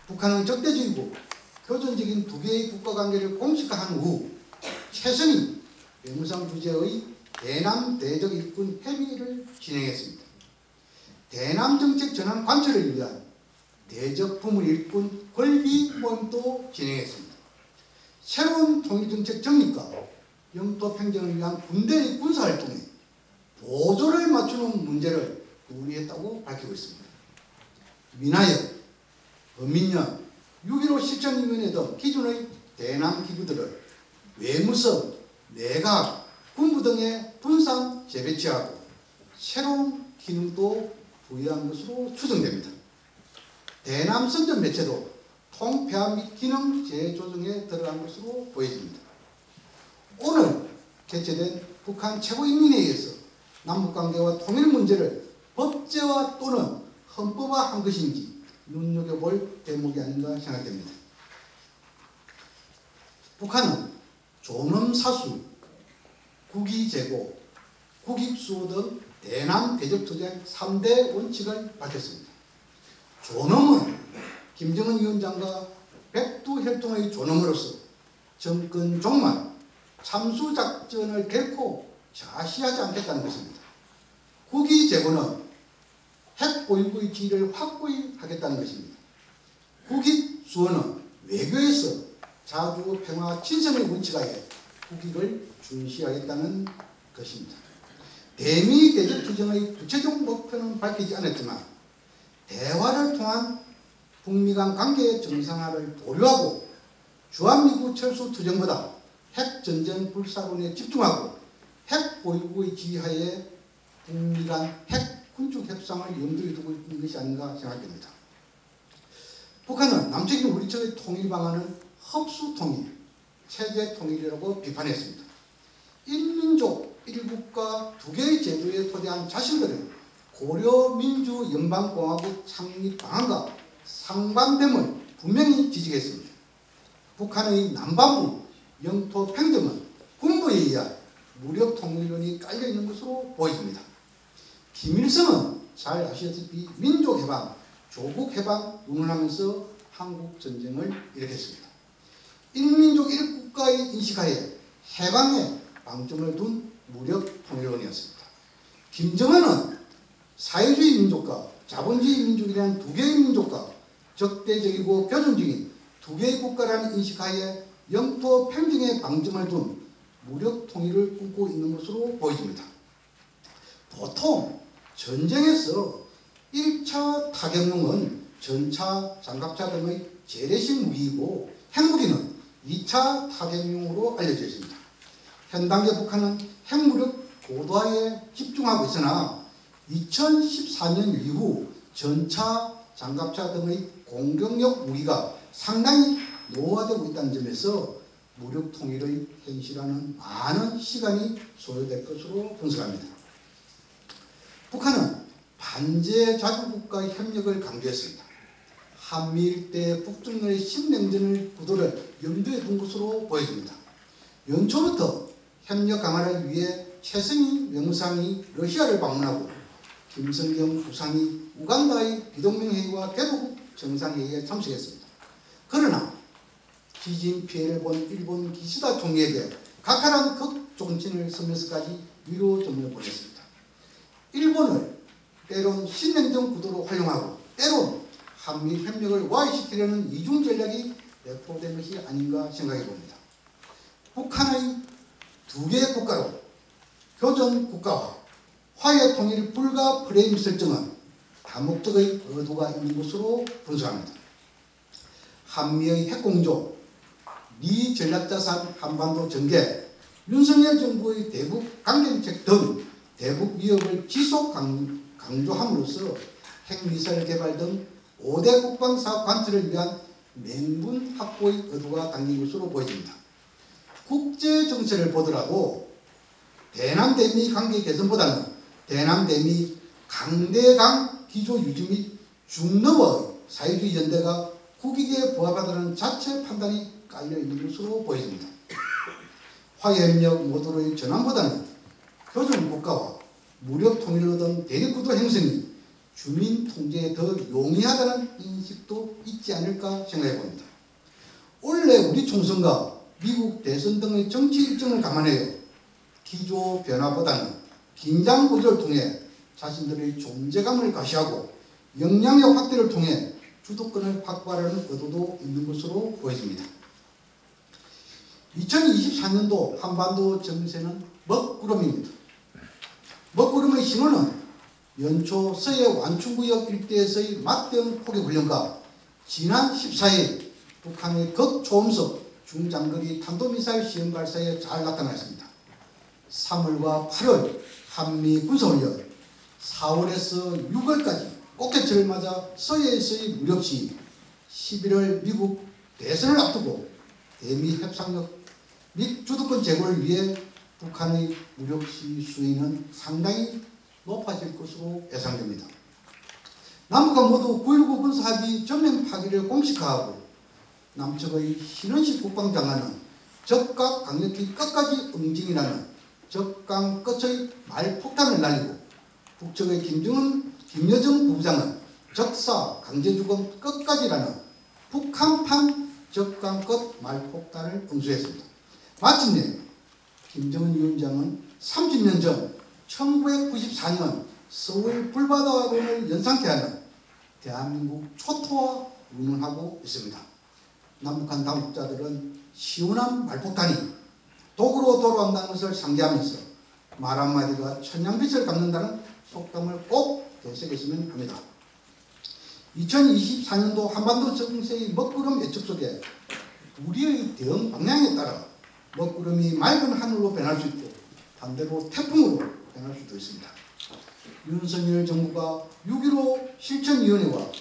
북한은 적대적이고 표준적인 두 개의 국가관계를 공식화한 후 최선희 외무상 주재의 대남 대적 일꾼 협의를 진행했습니다. 대남 정책 전환 관철을 위한 대적 부문 일꾼 권비 모임도 진행했습니다. 새로운 통일정책 정립과 영토 평정을 위한 군대의 군사활동에 보조를 맞추는 문제를 논의했다고 밝히고 있습니다. 민하역, 범민련, 6.15 실천위원회 등 기존의 대남 기구들을 외무성, 내각, 군부 등에 분산 재배치하고 새로운 기능도 부여한 것으로 추정됩니다. 대남 선전 매체도 통폐합 및 기능 재조정에 들어간 것으로 보여집니다. 오늘 개최된 북한 최고인민회의에서 남북관계와 통일 문제를 법제화 또는 헌법화한 것인지 눈여겨볼 대목이 아닌가 생각됩니다. 북한은 존엄사수, 국위제고, 국익수호 등 대남 대적투쟁 3대 원칙을 밝혔습니다. 존엄은 김정은 위원장과 백두혈통의 존엄으로서 정권 종말, 참수작전을 결코 좌시하지 않겠다는 것입니다. 국위제고는 핵보유국의 지위를 확고히 하겠다는 것입니다. 국익수호는 외교에서 자주 평화 친선의 원칙하에 국익을 준시하겠다는 것입니다. 대미 대적투쟁의 구체적 목표는 밝히지 않았지만 대화를 통한 북미 간 관계 정상화를 보류하고 주한미국 철수 투쟁보다 핵전쟁 불사론에 집중하고 핵보유국의 지휘하에 북미 간 핵 군축 협상을 염두에 두고 있는 것이 아닌가 생각됩니다. 북한은 남측인 우리 측의 통일 방안은 흡수통일, 체제통일이라고 비판했습니다. 1민족 1국가 두 개의 제도에 토대한 자신들의 고려민주연방공화국 창립 방안과 상반됨을 분명히 지적했습니다. 북한의 남반부 영토 평정은 군부에 의한 무력 통일론이 깔려있는 것으로 보여집니다. 김일성은 잘 아시다시피 민족해방, 조국해방 운운하면서 한국전쟁을 일으켰습니다. 1민족 1국가의 인식하에 해방에 방점을 둔 무력 통일론이었습니다. 김정은은 사회주의 민족과 자본주의 민족이라는 두 개의 민족과 적대적이고 표준적인 두 개의 국가라는 인식하에 영토 평정에 방점을 둔 무력 통일을 꿈꾸고 있는 것으로 보여집니다. 보통 전쟁에서 1차 타격용은 전차, 장갑차 등의 재래식 무기이고 핵무기는 2차 타격용으로 알려져 있습니다. 현 단계 북한은 핵무력 고도화에 집중하고 있으나 2014년 이후 전차, 장갑차 등의 공격력 무기가 상당히 노후화되고 있다는 점에서 무력 통일의 현실화는 많은 시간이 소요될 것으로 분석합니다. 북한은 반제자주국과의 협력을 강조했습니다. 한미일대 북중의 신냉전을 구도를 염두에 둔 것으로 보여집니다. 연초부터 협력 강화를 위해 최승희 외무상이 러시아를 방문하고 김성경 부상이 우간다의 비동맹회의와 개도국 정상회의에 참석했습니다. 그러나 지진 피해를 본 일본 기시다 총리에게 각하한 극종친을 쓰면서까지 위로전을 보냈습니다. 일본을 때론 신냉전 구도로 활용하고 때론 한미 협력을 와해시키려는 이중 전략이 내포된 것이 아닌가 생각해 봅니다. 북한의 두 개의 국가로 교전 국가와 화해 통일 불가 프레임 설정은 다목적의 의도가 있는 것으로 분석합니다. 한미의 핵공조, 미 전략자산 한반도 전개, 윤석열 정부의 대북 강경책 등 대북 위협을 지속 강조함으로써 핵미사일 개발 등 5대 국방사업 관철을 위한 맹분 확보의 의도가 담긴 것으로 보여집니다. 국제정세를 보더라도 대남-대미 관계 개선보다는 대남-대미 강대강 기조 유지 및 중너의 사회주의 연대가 국익에 부합하다는 자체 판단이 깔려있는 것으로 보여집니다. 화해협력 모두의 전환보다는 교전 국가와 무력 통일로 등 대립구도 형성이 주민 통제에 더 용이하다는 인식도 있지 않을까 생각해 봅니다. 올해 우리 총선과 미국 대선 등의 정치 일정을 감안하여 기조 변화보다는 긴장 구조를 통해 자신들의 존재감을 과시하고 영향력 확대를 통해 주도권을 확보하려는 의도도 있는 것으로 보여집니다. 2024년도 한반도 정세는 먹구름입니다. 먹구름의 신호는 연초 서해 완충구역 일대에서의 맞대응 포격 훈련과 지난 14일 북한의 극초음속 중장거리 탄도미사일 시험 발사에 잘 나타났습니다. 3월과 8월 한미 군사훈련, 4월에서 6월까지 꽃게철을 맞아 서해에서의 무력시, 11월 미국 대선을 앞두고 대미 협상력 및 주도권 제고를 위해 북한의 무력시 수위는 상당히 높아질 것으로 예상됩니다. 남북한 모두 9.19 군사합의 전면 파기를 공식화하고 남측의 신원식 국방장관은 적각 강력히 끝까지 응징이라는 적강 끝의 말폭탄을 날리고 북측의 김여정 부부장은 적사 강제주권 끝까지라는 북한판 적강 끝 말폭탄을 응수했습니다. 마침내 김정은 위원장은 30년 전 1994년 서울 불바다론을 연상케 하는 대한민국 초토화 운운하고 있습니다. 남북한 당국자들은 시원한 말폭탄이 독으로 돌아온다는 것을 상기하면서 말 한마디가 천냥빛을 갚는다는 속담을 꼭 되새겼으면 합니다. 2024년도 한반도 정세의 먹구름 예측 속에 우리의 대응 방향에 따라 먹구름이 맑은 하늘로 변할 수 있고 반대로 태풍으로 변할 수도 있습니다. 윤석열 정부가 6.15 실천위원회와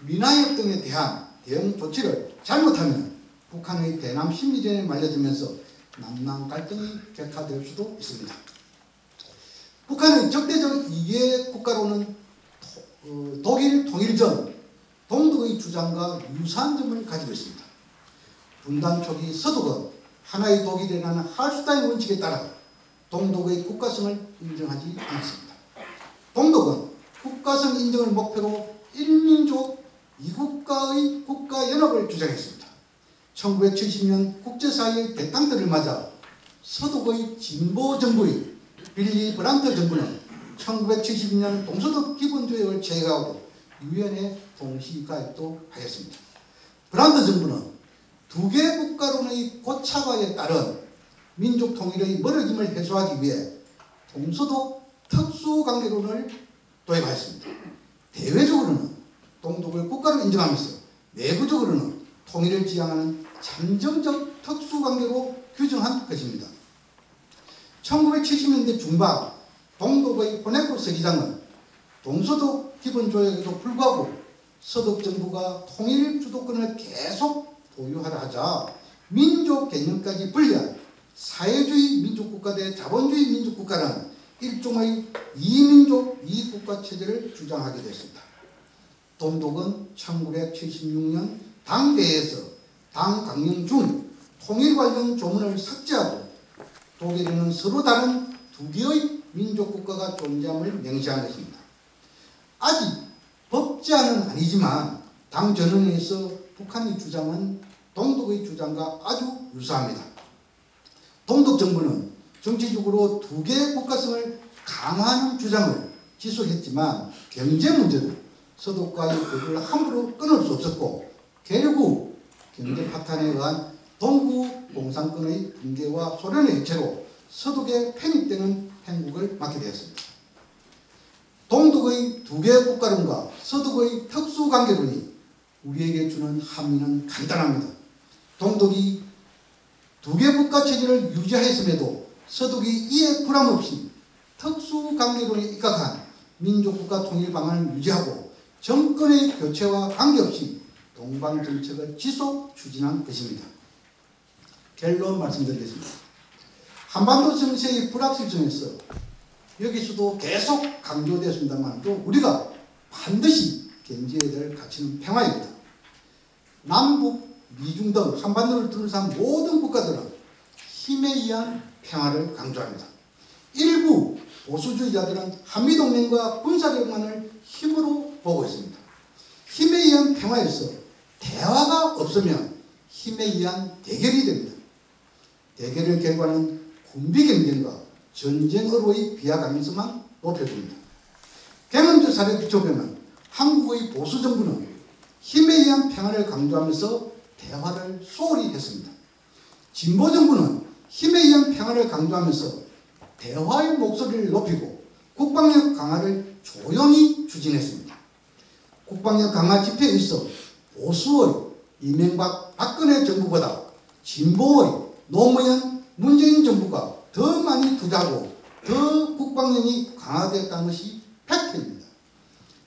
미나협 등에 대한 대응 조치를 잘못하면 북한의 대남 심리전에 말려들면서 남남 갈등이 격화될 수도 있습니다. 북한의 적대적 이해 국가로는 독일 통일 전 동독의 주장과 유사한 점을 가지고 있습니다. 분단 초기 서독은 하나의 독일이라는 할슈타인 원칙에 따라 동독의 국가성을 인정하지 않았습니다. 동독은 국가성 인정을 목표로 1민족 2국가의 국가연합을 주장했습니다. 1970년 국제사회의 대탕들을 맞아 서독의 진보 정부의 빌리 브란트 정부는 1972년 동서독 기본조약을 제거하고 유엔에 동시 가입도 하였습니다. 브란트 정부는 두 개 국가론의 고착화에 따른 민족 통일의 멀어짐을 해소하기 위해 동서독 특수관계론을 도입하였습니다. 대외적으로는 동독을 국가로 인정하면서 내부적으로는 통일을 지향하는 잠정적 특수관계로 규정한 것입니다. 1970년대 중반 동독의 호네코 서기장은 동서독 기본조약에도 불구하고 서독 정부가 통일 주도권을 계속 보유하라 하자 민족 개념까지 분리한 사회주의 민족국가 대 자본주의 민족국가라는 일종의 이민족 이국가 체제를 주장하게 됐습니다. 동독은 1976년 당대회에서 당 강령 중 통일 관련 조문을 삭제하고 독일에는 서로 다른 두 개의 민족국가가 존재함을 명시한 것입니다. 아직 법제화는 아니지만 당 전원에서 북한의 주장은 동독의 주장과 아주 유사합니다. 동독 정부는 정치적으로 두 개의 국가성을 강화하는 주장을 지속했지만 경제 문제도 서독과의 교류를 함부로 끊을 수 없었고 결국 경제 파탄에 의한 동구 공산권의 붕괴와 소련의 해체로 서독에 편입되는 행국을 맞게 되었습니다. 동독의 두 개의 국가론과 서독의 특수관계론이 우리에게 주는 함의는 간단합니다. 동독이 두 개 국가 체제를 유지하였음에도 서독이 이에 불함없이 특수관계론에 입각한 민족국가 통일 방안을 유지하고 정권의 교체와 관계없이 동방정책을 지속 추진한 것입니다. 결론 말씀드리겠습니다. 한반도 정세의 불확실성에서 여기서도 계속 강조되었습니다만 또 우리가 반드시 견지해야 될 가치는 평화입니다. 남북, 미중 등 한반도를 둘러싼 모든 국가들은 힘에 의한 평화를 강조합니다. 일부 보수주의자들은 한미동맹과 군사력만을 힘으로 보고 있습니다. 힘에 의한 평화에서 대화가 없으면 힘에 의한 대결이 됩니다. 대결의 결과는 군비 경쟁과 전쟁으로의 비하 가능성만 높여줍니다. 개헌 사례에 비춰보면 한국의 보수 정부는 힘에 의한 평화를 강조하면서 대화를 소홀히 했습니다. 진보 정부는 힘에 의한 평화를 강조하면서 대화의 목소리를 높이고 국방력 강화를 조용히 추진했습니다. 국방력 강화 집회에 있어 보수의 이명박 박근혜 정부보다 진보의 노무현 문재인 정부가 더 많이 투자하고 더 국방력이 강화되었다는 것이 팩트입니다.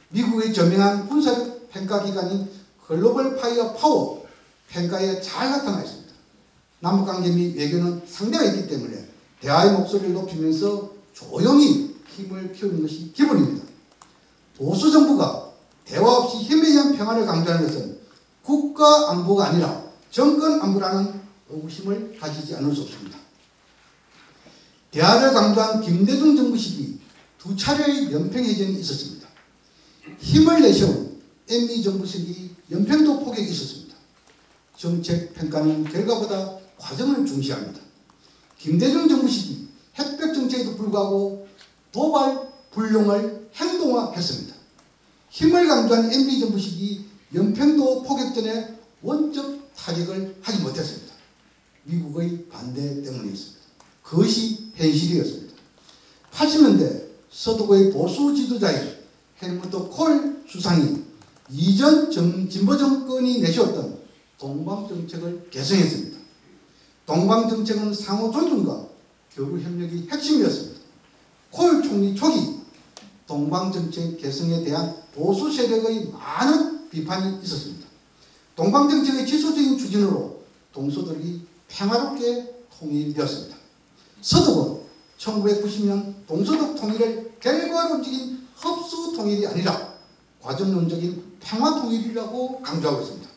미국의 저명한 군사력 평가기관인 글로벌 파이어 파워 평가에 잘 나타나 있습니다. 남북관계 및 외교는 상대가 있기 때문에 대화의 목소리를 높이면서 조용히 힘을 키우는 것이 기본입니다. 보수 정부가 대화 없이 힘에 의한 평화를 강조하는 것은 국가 안보가 아니라 정권 안보라는 의구심을 가지지 않을 수 없습니다. 대화를 강조한 김대중 정부 시기 두 차례의 연평해전이 있었습니다. 힘을 내세운 MB 정부 시기 연평도 포격이 있었습니다. 정책 평가는 결과보다 과정을 중시합니다. 김대중 정부 시기 햇볕 정책에도 불구하고 도발 불용을 행동화했습니다. 힘을 강조한 MB 정부 시기 연평도 포격전에 원적 타격을 하지 못했습니다. 미국의 반대 때문이었습니다. 그것이 현실이었습니다. 80년대 서독의 보수 지도자인 헬무트 콜 수상이 이전 진보 정권이 내세웠던 동방정책을 개성했습니다. 동방정책은 상호 존중과 교류협력이 핵심이었습니다. 콜 총리 초기 동방정책 개성에 대한 보수 세력의 많은 비판이 있었습니다. 동방정책의 지속적인 추진으로 동서들이 평화롭게 통일되었습니다. 서독은 1990년 동서독 통일을 결과론적인 흡수 통일이 아니라 과정론적인 평화 통일이라고 강조하고 있습니다.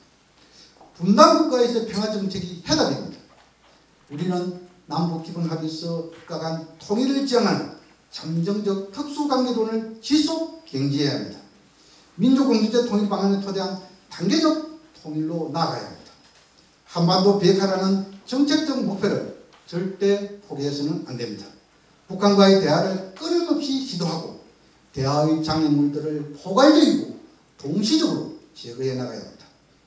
분단국가에서의 평화정책이 해답입니다. 우리는 남북기본합의서 국가 간 통일을 지향하는 잠정적 특수관계론을 지속 경지해야 합니다. 민주공동체 통일 방안을 토대한 단계적 통일로 나아가야 합니다. 한반도 비핵화라는 정책적 목표를 절대 포기해서는 안 됩니다. 북한과의 대화를 끊임없이 시도하고 대화의 장애물들을 포괄적이고 동시적으로 제거해 나가야 합니다.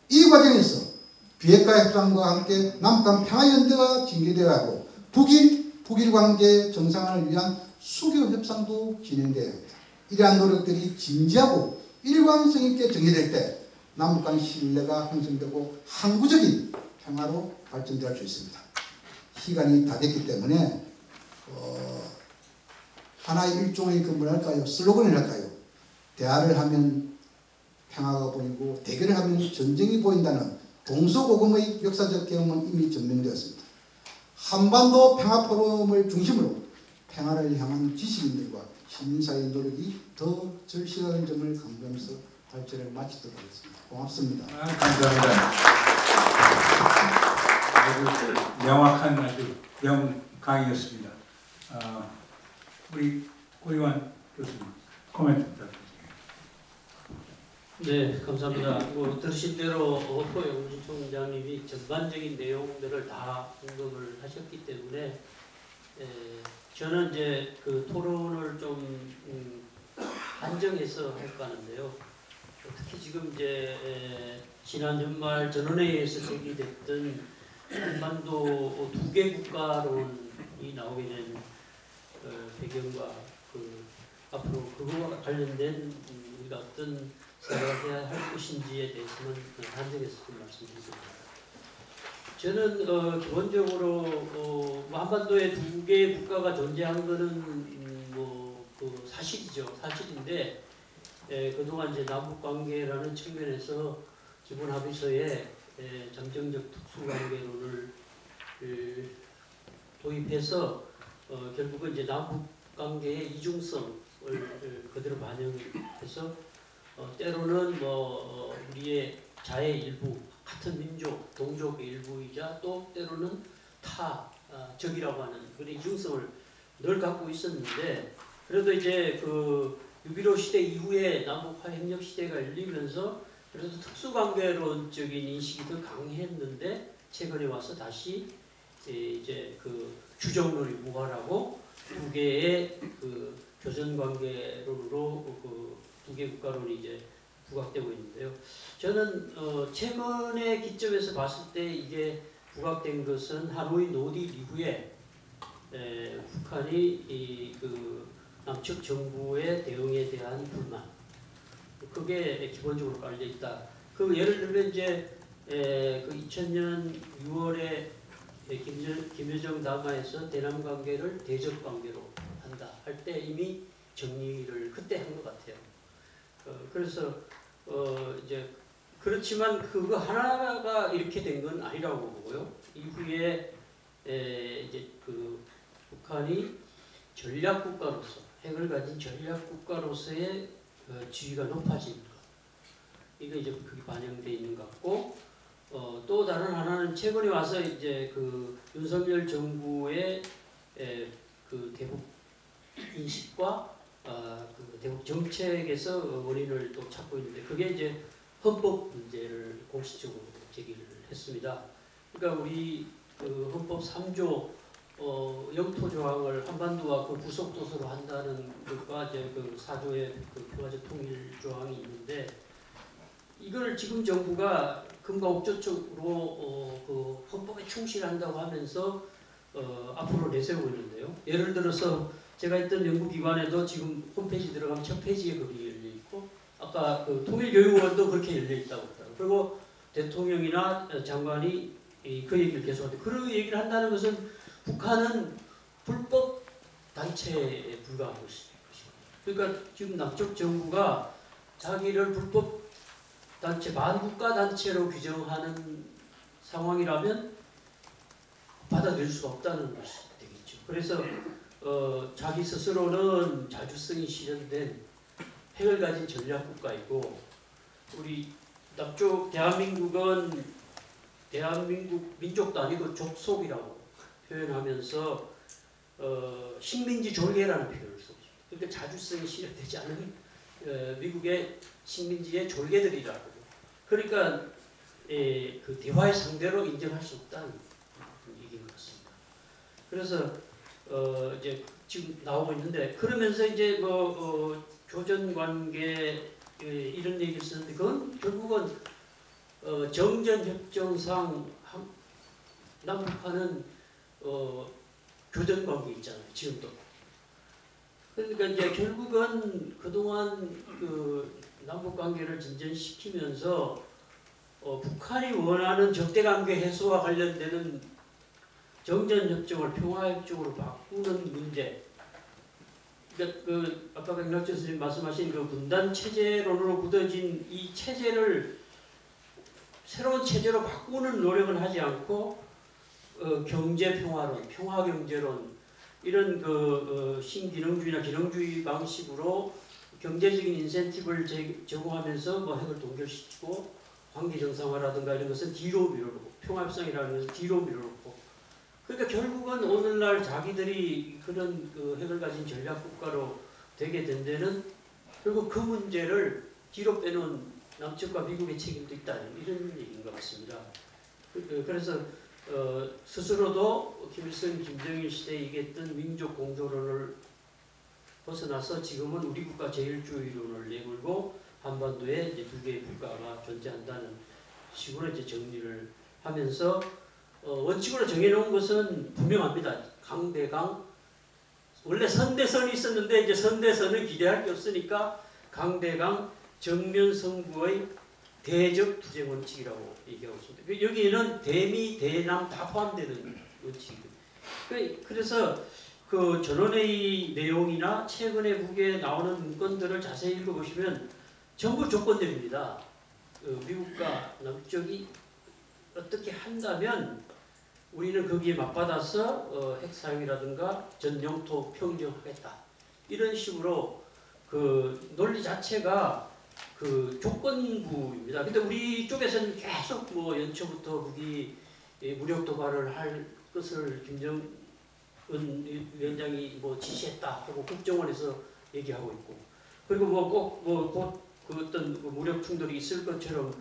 이 과정에서 비핵화 협상과 함께 남북한 평화연대가 징계되어야 하고 북일 관계 정상화를 위한 수교 협상도 진행되어야 합니다. 이러한 노력들이 진지하고 일관성 있게 정리될 때 남북 간 신뢰가 형성되고 항구적인 평화로 발전될 수 있습니다. 시간이 다 됐기 때문에 하나의 일종의 그 뭐랄까요, 슬로건이랄까요, 대화를 하면 평화가 보이고 대결을 하면 전쟁이 보인다는 동서고금의 역사적 경험은 이미 증명되었습니다. 한반도 평화포럼을 중심으로 평화를 향한 지식인들과 시민사회의 노력이 더 절실한 점을 강조하면서 발제를 마치도록 하겠습니다. 고맙습니다. 감사합니다. 아주 명확한 아주 명강의였습니다. 우리 고유한 교수님 코멘트 부탁드립니다. 네, 감사합니다. 들으신 대로 허영진 총장님이 전반적인 내용들을 다 언급을 하셨기 때문에 저는 이제 그 토론을 좀 한정해서 할까 하는데요. 특히 지금 이제 지난 연말 전원회의에서 제기됐던 한반도 두 개 국가론이 나오게 된 배경과 앞으로 그거와 관련된 우리가 어떤 생각해야 할 것인지에 대해서는 한정해서 좀 말씀드리겠습니다. 저는 기본적으로 한반도에 두 개의 국가가 존재한 것은 사실이죠. 사실인데 그동안 이제 남북 관계라는 측면에서 기본 합의서에 잠정적 특수관계론을 도입해서 결국은 이제 남북 관계의 이중성을 그대로 반영해서 때로는 우리의 자의 일부, 같은 민족, 동족의 일부이자 또 때로는 적이라고 하는 그런 이중성을 늘 갖고 있었는데, 그래도 이제 그 6.15 시대 이후에 남북 화해협력 시대가 열리면서 그래도 특수관계론적인 인식이 더 강했는데 최근에 와서 다시 이제 그 주정론이 부활하고 두 개의 그 교전관계론으로 그 두 개 국가론이 이제 부각되고 있는데요. 저는 최근의 기점에서 봤을 때 이게 부각된 것은 하노이 노딜 이후에 북한이 그 남측 정부의 대응에 대한 불만, 그게 기본적으로 깔려 있다. 그 예를 들면 이제 그 2000년 6월에 김여정 담화에서 대남 관계를 대적 관계로 한다 할 때 이미 정리를 그때 한 것 같아요. 그래서 이제 그렇지만 그거 하나가 이렇게 된 건 아니라고 보고요. 이후에 이제 그 북한이 전략 국가로서 핵을 가진 전략 국가로서의 지위가 높아진 것, 이거 이제 그게 반영돼 있는 것 같고, 또 다른 하나는 최근에 와서 이제 그 윤석열 정부의 그 대북 인식과 그 대북 정책에서 원인을 또 찾고 있는데, 그게 이제 헌법 문제를 공식적으로 제기를 했습니다. 그러니까 우리 그 헌법 3조 영토 조항을 한반도와 그 부속 도서로 한다는 것과 이제 그 4조의 그 평화적 통일 조항이 있는데, 이걸 지금 정부가 금과 옥조적으로 그 헌법에 충실한다고 하면서 앞으로 내세우고 있는데요. 예를 들어서 제가 있던 연구기관에도 지금 홈페이지 들어가면 첫 페이지에 거기 열려 있고, 아까 그 통일교육원도 그렇게 열려 있다고 하더라고요. 그리고 대통령이나 장관이 그 얘기를 계속하는데, 그 얘기를 한다는 것은 북한은 불법 단체에 불과한 것입니다. 그러니까 지금 남쪽 정부가 자기를 불법 단체, 반국가 단체로 규정하는 상황이라면 받아들일 수가 없다는 것이 되겠죠. 그래서 자기 스스로는 자주성이 실현된 핵을 가진 전략국가이고, 우리 남쪽 대한민국은 대한민국 민족도 아니고 족속이라고 표현하면서 식민지 졸개라는 표현을 쓰고 있습니다. 그러니까 자주성이 실현되지 않은 미국의 식민지의 졸개들이라고. 그러니까 그 대화의 상대로 인정할 수 없다는 얘기인 것 같습니다. 그래서 이제 지금 나오고 있는데, 그러면서 이제 뭐 교전 관계 이런 얘기를 쓰는데, 그건 결국은 정전 협정상 남북한은 교전 관계 있잖아요. 지금도. 그러니까 이제 결국은 그동안 그 남북 관계를 진전시키면서 북한이 원하는 적대 관계 해소와 관련되는 정전 협정을 평화협정으로 바꾸는 문제. 그러니까 그 아까 백낙천 선생님 말씀하신 그 분단 체제론으로 굳어진 이 체제를 새로운 체제로 바꾸는 노력은 하지 않고 경제 평화론, 평화 경제론, 이런 그 신기능주의나 기능주의 방식으로 경제적인 인센티브를 제공하면서 뭐 핵을 동결시키고 관계 정상화라든가 이런 것은 뒤로 밀어놓고, 평화협상이라는 것은 뒤로 밀어놓고, 그러니까 결국은 오늘날 자기들이 그런 그 핵을 가진 전략 국가로 되게 된 데는 결국 그 문제를 뒤로 빼놓은 남측과 미국의 책임도 있다, 이런 얘기인 것 같습니다. 그래서 스스로도 김일성, 김정일 시대에 얘기했던 민족 공조론을 벗어나서 지금은 우리 국가 제일주의론을 내걸고 한반도에 이제 두 개의 국가가 존재한다는 식으로 이제 정리를 하면서 원칙으로 정해놓은 것은 분명합니다. 강대강, 원래 선대선이 있었는데 이제 선대선을 기대할 게 없으니까 강대강 정면 승부의 대적 투쟁 원칙이라고 얘기하고 있습니다. 여기에는 대미, 대남 다 포함되는 원칙이거든요. 그래서 그 전원회의 내용이나 최근에 북에 나오는 문건들을 자세히 읽어보시면 전부 조건들입니다. 미국과 남쪽이 어떻게 한다면 우리는 거기에 맞받아서 핵 사용이라든가 전 영토 평정하겠다, 이런 식으로 그 논리 자체가 그 조건부입니다. 근데 우리 쪽에서는 계속 뭐 연초부터 북이 무력 도발을 할 것을 김정은 위원장이 뭐 지시했다 하고 국정원에서 얘기하고 있고, 그리고 뭐 꼭 뭐 곧 그 어떤 그 무력 충돌이 있을 것처럼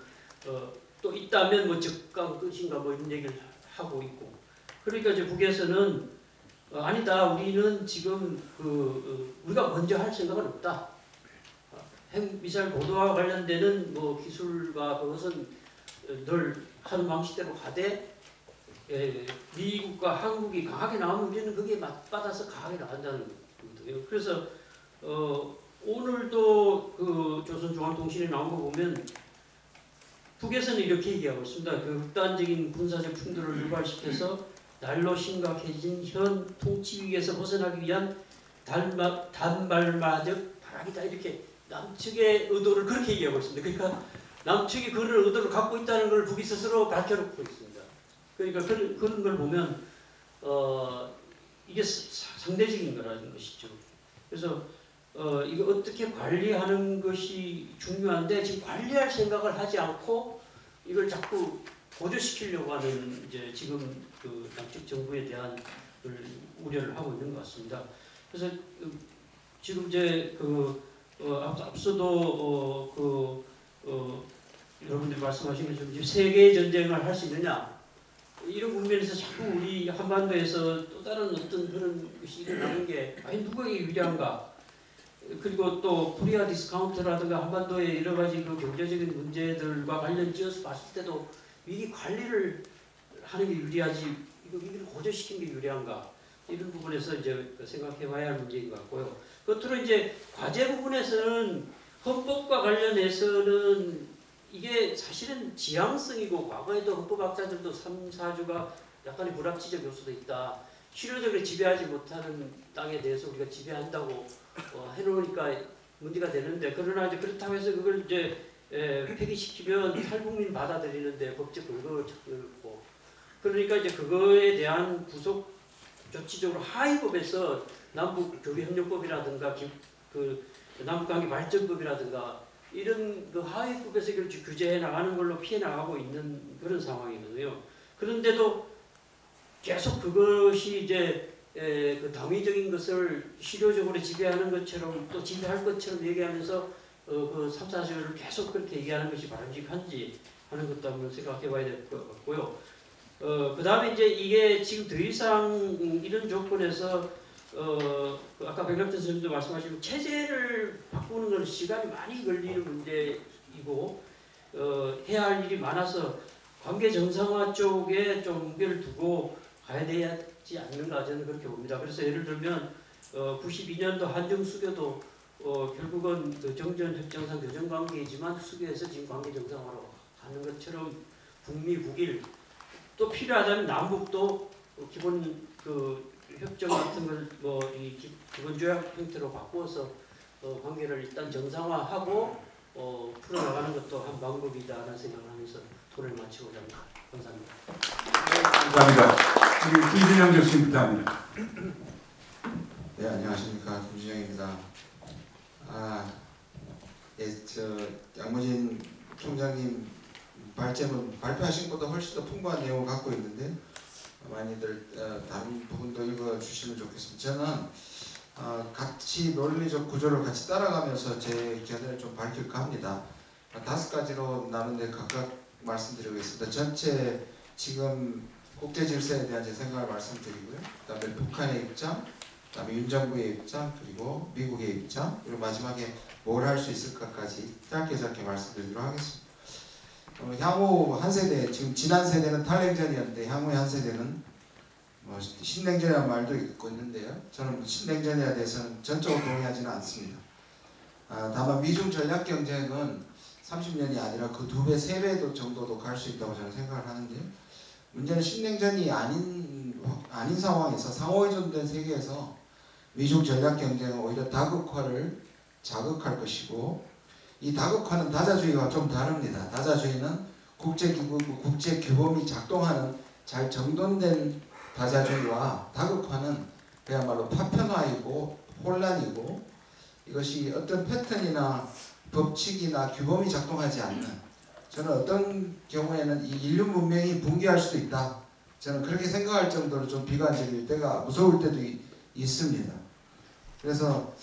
또 있다면 뭐 적강 끝인가 뭐 이런 얘기를 하고 있고. 그러니까 이제 북에서는 아니다. 우리는 지금 우리가 먼저 할 생각은 없다. 핵미사일 보도와 관련되는 뭐 기술과 그것은 늘 하는 방식대로 가되 미국과 한국이 강하게 나오면 우리는 거기에 맞받아서 강하게 나간다는 거거든요. 그래서 오늘도 그 조선중앙통신에 나온 거 보면 북에서는 이렇게 얘기하고 있습니다. 그 극단적인 군사적 충돌을 유발시켜서 날로 심각해진 현 통치 위기에서 벗어나기 위한 단발마적 발악이다. 이렇게 남측의 의도를 그렇게 얘기하고 있습니다. 그러니까 남측이 그런 의도를 갖고 있다는 걸 북이 스스로 밝혀놓고 있습니다. 그러니까 그런 걸 보면 이게 상대적인 거라는 것이죠. 그래서 이거 어떻게 관리하는 것이 중요한데 지금 관리할 생각을 하지 않고 이걸 자꾸 고조시키려고 하는 이제 지금 그 남측 정부에 대한 우려를 하고 있는 것 같습니다. 그래서 지금 이제 앞서도 여러분들이 말씀하신 것처럼 세계 전쟁을 할 수 있느냐 이런 국면에서 자꾸 우리 한반도에서 또 다른 어떤 그런 것이 일어나는 게 과연 누구에게 유리한가? 그리고 또 코리아 디스카운트라든가 한반도의 여러 가지 그 경제적인 문제들과 관련지어서 봤을 때도 위기 관리를 하는 게 유리하지 이거 위기를 고조시키는 게 유리한가? 이런 부분에서 이제 생각해봐야 할 문제인 것 같고요. 끝으로 이제 과제 부분에서는 헌법과 관련해서는 이게 사실은 지향성이고 과거에도 헌법학자들도 3, 4주가 약간의 불합리적 요소도 있다. 실효적으로 지배하지 못하는 땅에 대해서 우리가 지배한다고 해놓으니까 문제가 되는데 그러나 이제 그렇다고 해서 그걸 이제 폐기시키면 탈북민 받아들이는데 법적 근거를 찾고 그러니까 이제 그거에 대한 구속 조치적으로 하위법에서 남북 교류 협력법이라든가 그 남북관계 발전법이라든가 이런 그 하위법에서 이걸 규제해 나가는 걸로 피해 나가고 있는 그런 상황이거든요. 그런데도 계속 그것이 이제 그 당위적인 것을 실효적으로 지배하는 것처럼 또 지배할 것처럼 얘기하면서 그 3, 4절을 계속 그렇게 얘기하는 것이 바람직한지 하는 것도 한번 생각해 봐야 될 것 같고요. 그 다음에 이제 이게 지금 더 이상 이런 조건에서 아까 백낙전 선생님도 말씀하신 체제를 바꾸는 건 시간이 많이 걸리는 문제이고 해야 할 일이 많아서 관계 정상화 쪽에 좀 무게를 두고 가야 되지 않는가 저는 그렇게 봅니다. 그래서 예를 들면 92년도 한중 수교도 결국은 그 정전 협정상 교정 관계이지만 수교에서 지금 관계 정상화로 가는 것처럼 북미 북일 또 필요하다면 남북도 기본 그 협정 같은 걸 이 기본 조약 형태로 바꾸어서 관계를 일단 정상화하고 풀어나가는 것도 한 방법이다라는 생각을 하면서 토론을 마치고자 합니다. 감사합니다. 감사합니다. 우리 김준영 교수님부터 합니다. 네, 안녕하십니까. 김준영입니다. 양무진 총장님 발제문 발표하신 것보다 훨씬 더 풍부한 내용을 갖고 있는데 많이들 다른 부분도 읽어주시면 좋겠습니다. 저는 같이 논리적 구조를 같이 따라가면서 제 견해를 좀 밝힐까 합니다. 5가지로 나누는데 각각 말씀드리겠습니다. 전체 지금 국제 질서에 대한 제 생각을 말씀드리고요. 그다음에 북한의 입장, 그다음에 윤 정부의 입장, 그리고 미국의 입장, 그리고 마지막에 뭘 할 수 있을까까지 짧게 말씀드리도록 하겠습니다. 향후 한 세대, 지금 지난 세대는 탈냉전이었는데 향후의 한 세대는 신냉전이라는 말도 있고 있는데요. 저는 신냉전에 대해서는 전적으로 동의하지는 않습니다. 다만 미중 전략 경쟁은 30년이 아니라 그 2배, 3배 정도도 갈 수 있다고 저는 생각을 하는데 문제는 신냉전이 아닌 상황에서 상호의존된 세계에서 미중 전략 경쟁은 오히려 다극화를 자극할 것이고 이 다극화는 다자주의와 좀 다릅니다. 다자주의는 국제기구, 국제규범이 작동하는 잘 정돈된 다자주의와 다극화는 그야말로 파편화이고 혼란이고 이것이 어떤 패턴이나 법칙이나 규범이 작동하지 않는 저는 어떤 경우에는 이 인류 문명이 붕괴할 수도 있다. 저는 그렇게 생각할 정도로 좀 비관적일 때가 무서울 때도 있습니다. 그래서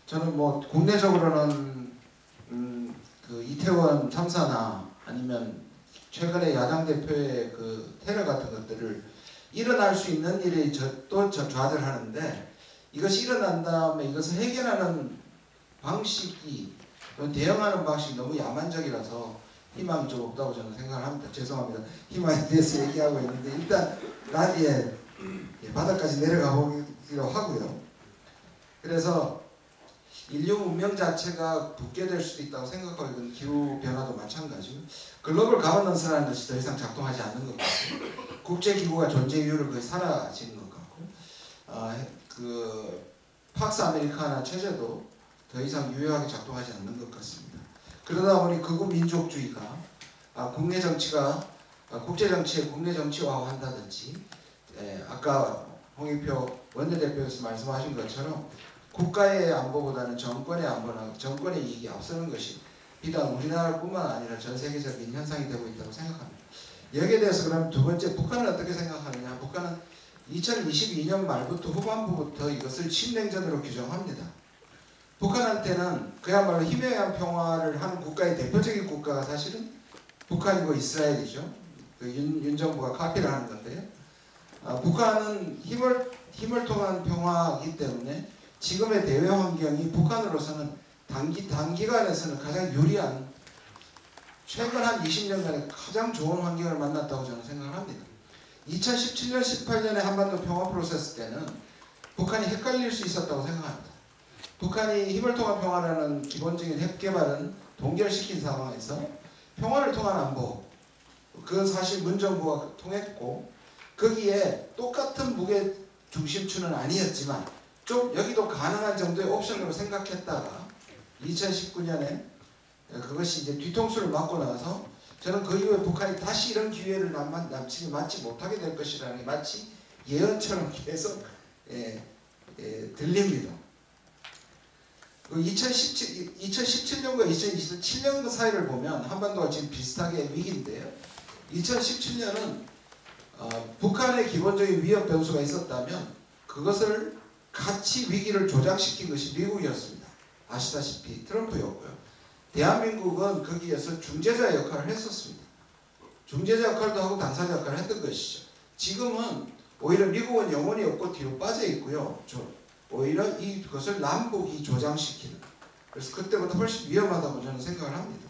저는 뭐 국내적으로는 그 이태원 참사나 아니면 최근에 야당 대표의 그 테러 같은 것들을 일어날 수 있는 일이 또 좌절하는데, 이것이 일어난 다음에 이것을 해결하는 방식이 또 대응하는 방식이 너무 야만적이라서 희망이 좀 없다고 저는 생각을 합니다. 죄송합니다. 희망에 대해서 얘기하고 있는데 일단 나디에 바닥까지 내려가 보기로 하고요. 그래서 인류 문명 자체가 붙게 될 수도 있다고 생각하고, 이건 기후 변화도 마찬가지고 글로벌 가버넌스라는 것이 더 이상 작동하지 않는 것 같고, 국제기구가 존재 이유를 거의 사라진 것 같고, 그 팍스 아메리카나 체제도 더 이상 유효하게 작동하지 않는 것 같습니다. 그러다 보니 극우 민족주의가 국내 정치가 국제 정치에 국내 정치화한다든지, 아까 홍익표 원내대표에서 말씀하신 것처럼 국가의 안보보다는 정권의 안보나 정권의 이익이 앞서는 것이 비단 우리나라뿐만 아니라 전 세계적인 현상이 되고 있다고 생각합니다. 여기에 대해서 그럼 두 번째, 북한은 어떻게 생각하느냐. 북한은 2022년 말부터 후반부부터 이것을 신냉전으로 규정합니다. 북한한테는 그야말로 희미한 평화를 하는 국가의 대표적인 국가가 사실은 북한이고 이스라엘이죠. 그 윤 정부가 카피를 하는 건데요. 북한은 힘을 통한 평화이기 때문에 지금의 대외 환경이 북한으로서는 단기간에서는 가장 유리한, 최근 한 20년간의 가장 좋은 환경을 만났다고 저는 생각을 합니다. 2017년, 18년에 한반도 평화 프로세스 때는 북한이 헷갈릴 수 있었다고 생각합니다. 북한이 힘을 통한 평화라는 기본적인 핵 개발은 동결시킨 상황에서 평화를 통한 안보, 그건 사실 문정부가 통했고, 거기에 똑같은 무게 중심추는 아니었지만 좀 여기도 가능한 정도의 옵션으로 생각했다가 2019년에 그것이 이제 뒤통수를 맞고 나서 저는 그 이후에 북한이 다시 이런 기회를 남친이 맞지 못하게 될 것이라는 게 마치 예언처럼 계속 들립니다. 2017년과 2027년 사이를 보면 한반도가 지금 비슷하게 위기인데요. 2017년은 북한의 기본적인 위협 변수가 있었다면 그것을 같이 위기를 조장시킨 것이 미국이었습니다. 아시다시피 트럼프였고요. 대한민국은 거기에서 중재자 역할을 했었습니다. 중재자 역할도 하고 당사자 역할을 했던 것이죠. 지금은 오히려 미국은 영혼이 없고 뒤로 빠져 있고요. 오히려 이것을 남북이 조장시키는, 그래서 그때보다 훨씬 위험하다고 저는 생각을 합니다.